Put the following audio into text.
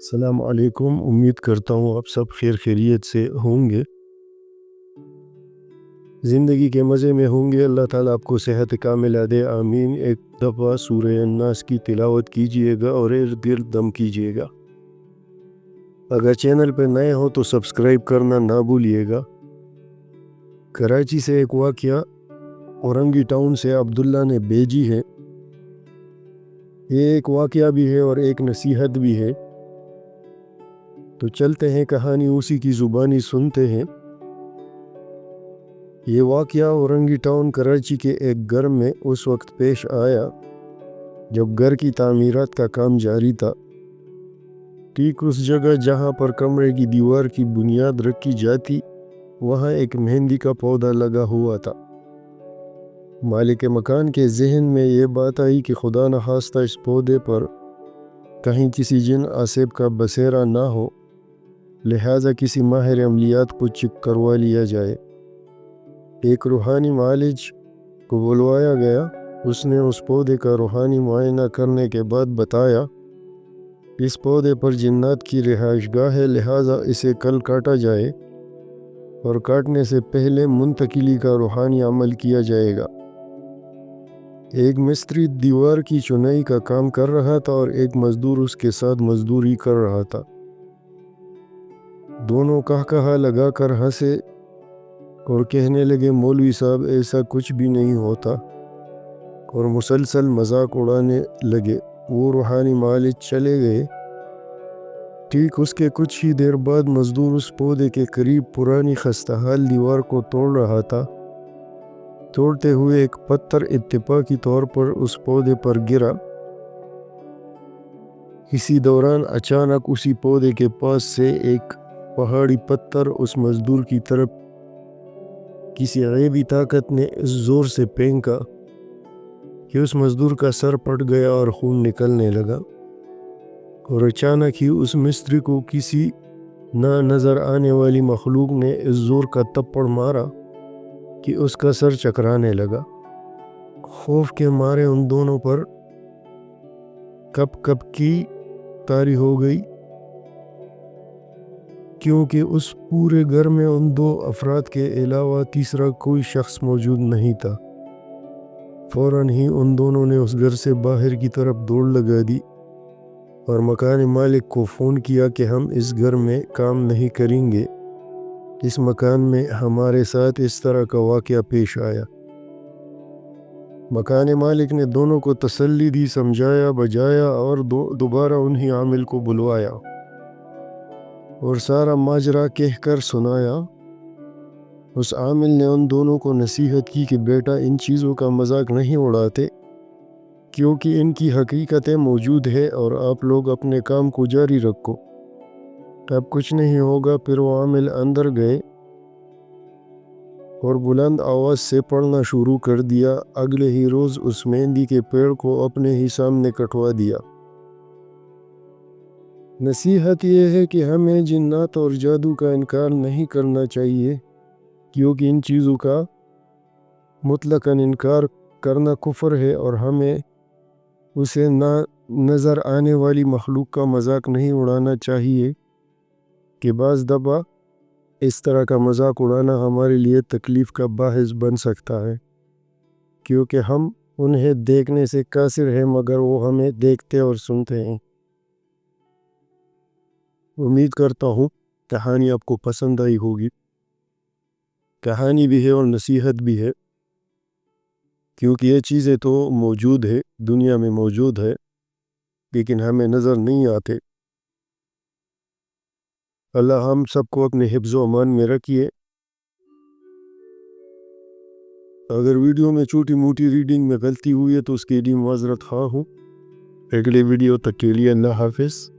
السلام علیکم، امید کرتا ہوں آپ سب خیر خیریت سے ہوں گے، زندگی کے مزے میں ہوں گے۔ اللہ تعالیٰ آپ کو صحت کاملہ دے، آمین۔ ایک دفعہ سورہ الناس کی تلاوت کیجئے گا اور ارد گرد دم کیجئے گا۔ اگر چینل پہ نئے ہو تو سبسکرائب کرنا نہ بھولیے گا۔ کراچی سے ایک واقعہ اورنگی ٹاؤن سے عبداللہ نے بھیجی ہے۔ یہ ایک واقعہ بھی ہے اور ایک نصیحت بھی ہے، تو چلتے ہیں کہانی اسی کی زبانی سنتے ہیں۔ یہ واقعہ اورنگی ٹاؤن کراچی کے ایک گھر میں اس وقت پیش آیا جب گھر کی تعمیرات کا کام جاری تھا۔ ٹھیک اس جگہ جہاں پر کمرے کی دیوار کی بنیاد رکھی جاتی، وہاں ایک مہندی کا پودا لگا ہوا تھا۔ مالک مکان کے ذہن میں یہ بات آئی کہ خدا نخواستہ اس پودے پر کہیں کسی جن آسیب کا بسیرا نہ ہو، لہٰذا کسی ماہر عملیات کو چیک کروا لیا جائے۔ ایک روحانی معالج کو بلوایا گیا۔ اس نے اس پودے کا روحانی معائنہ کرنے کے بعد بتایا، اس پودے پر جنات کی رہائش گاہ ہے، لہٰذا اسے کل کاٹا جائے اور کاٹنے سے پہلے منتقلی کا روحانی عمل کیا جائے گا۔ ایک مستری دیوار کی چنائی کا کام کر رہا تھا اور ایک مزدور اس کے ساتھ مزدوری کر رہا تھا۔ دونوں کہا لگا کر ہنسے اور کہنے لگے، مولوی صاحب ایسا کچھ بھی نہیں ہوتا، اور مسلسل مذاق اڑانے لگے۔ وہ روحانی معالج چلے گئے۔ ٹھیک اس کے کچھ ہی دیر بعد مزدور اس پودے کے قریب پرانی خستحال دیوار کو توڑ رہا تھا۔ توڑتے ہوئے ایک پتھر اتفاقی طور پر اس پودے پر گرا۔ اسی دوران اچانک اسی پودے کے پاس سے ایک پہاڑی پتھر اس مزدور کی طرف کسی غیبی طاقت نے اس زور سے پھینکا کہ اس مزدور کا سر پھٹ گیا اور خون نکلنے لگا، اور اچانک ہی اس مستری کو کسی نہ نظر آنے والی مخلوق نے اس زور کا تھپڑ مارا کہ اس کا سر چکرانے لگا۔ خوف کے مارے ان دونوں پر کپ کپ کی طاری ہو گئی، کیونکہ اس پورے گھر میں ان دو افراد کے علاوہ تیسرا کوئی شخص موجود نہیں تھا۔ فوراً ہی ان دونوں نے اس گھر سے باہر کی طرف دوڑ لگا دی اور مکان مالک کو فون کیا کہ ہم اس گھر میں کام نہیں کریں گے، اس مکان میں ہمارے ساتھ اس طرح کا واقعہ پیش آیا۔ مکان مالک نے دونوں کو تسلی دی، سمجھایا بجایا اور دوبارہ انہی عامل کو بلوایا اور سارا ماجرا کہہ کر سنایا۔ اس عامل نے ان دونوں کو نصیحت کی کہ بیٹا ان چیزوں کا مذاق نہیں اڑاتے، کیونکہ ان کی حقیقتیں موجود ہے، اور آپ لوگ اپنے کام کو جاری رکھو، اب کچھ نہیں ہوگا۔ پھر وہ عامل اندر گئے اور بلند آواز سے پڑھنا شروع کر دیا۔ اگلے ہی روز اس مہندی کے پیڑ کو اپنے ہی سامنے کٹوا دیا۔ نصیحت یہ ہے کہ ہمیں جنات اور جادو کا انکار نہیں کرنا چاہیے، کیونکہ ان چیزوں کا مطلقاً انکار کرنا کفر ہے، اور ہمیں اسے نہ نظر آنے والی مخلوق کا مذاق نہیں اڑانا چاہیے کہ بعض دفعہ اس طرح کا مذاق اڑانا ہمارے لیے تکلیف کا باعث بن سکتا ہے، کیونکہ ہم انہیں دیکھنے سے قاصر ہیں مگر وہ ہمیں دیکھتے اور سنتے ہیں۔ امید کرتا ہوں کہانی آپ کو پسند آئی ہوگی۔ کہانی بھی ہے اور نصیحت بھی ہے، کیونکہ یہ چیزیں تو موجود ہے، دنیا میں موجود ہے، لیکن ہمیں نظر نہیں آتے۔ اللہ ہم سب کو اپنے حفظ و امان میں رکھیے۔ اگر ویڈیو میں چھوٹی موٹی ریڈنگ میں غلطی ہوئی ہے تو اس کے لیے معذرت خواہ ہوں۔ اگلے ویڈیو تک کے لیے اللہ حافظ۔